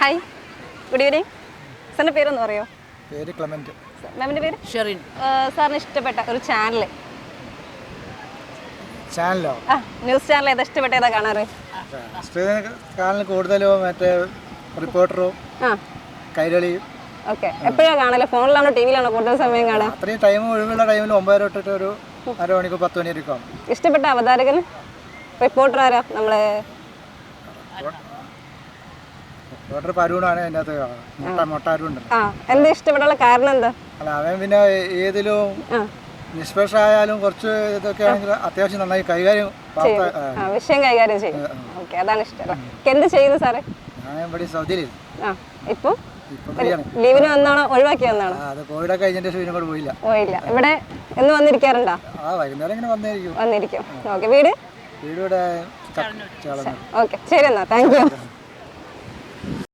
Hi, good evening. സാറിൻ്റെ പേരൊന്ന് പറയോ? പേര് ക്ലെമന്റ്. മാമിൻ്റെ പേര് ഷെറിൻ. സാറിന് ഇഷ്ടപ്പെട്ട ഒരു ചാനൽ? ചാനലോ? ന്യൂസ് ചാനൽ ഏതാ ഇഷ്ടപ്പെട്ട? ഏതാ കാണാറ്? ചാനൽ കൂടുതലും മറ്റേ റിപ്പോർട്ടറും കൈരളിയും. ഓക്കെ, എപ്പോഴാണ് കാണല്? ഫോണിലാണോ ടി വിയിലാണോ കൂടുതൽ സമയം കാണാൻ? അത്രയും ടൈം ഒഴിവുള്ള ടൈമിൽ 9 തൊട്ടിട്ട് ഒരു അരമണിക്കൂർ 10 മണി വരെ കാണും. ഇഷ്ടപ്പെട്ട അവതാരകൻ റിപ്പോർട്ടർ ആരാ? നമ്മളെ റിപ്പോർട്ടർ പരൂണാണ് അതിൻ്റെ അകത്ത് മൊട്ട അരുണ്ട്. എന്താ ഇഷ്ടപ്പെടാനുള്ള കാരണം എന്താ? അല്ല, അവൻ പിന്നെ ഏതിലും നിഷ്പക്ഷമായാലും കുറച്ച് ഇതൊക്കെ ആണെങ്കിൽ അത്യാവശ്യം നന്നായി കൈകാര്യം വിഷയം കൈകാര്യം ചെയ്യും. ഓക്കെ, അതാണ് ഇഷ്ടം. എന്ത് ചെയ്യുന്നു സാറേ? ഞാൻ ഇവിടെ സൗദിയിൽ. ഇപ്പൊ ലീവിന് വന്നാണോ ഒഴിവാക്കി വന്നാണോ? അത് കോവിഡ് കഴിഞ്ഞതിന്റെ ശേഷം ഇങ്ങോട്ട് പോയില്ല. ഇവിടെ എന്ന് വന്നിരിക്കാറുണ്ടോ? വൈകുന്നേരം ഇങ്ങനെ വന്നിരിക്കും. ഓക്കെ, വീട് ഇവിടെ. ഓക്കെ, ശരി എന്നാ, താങ്ക് യു.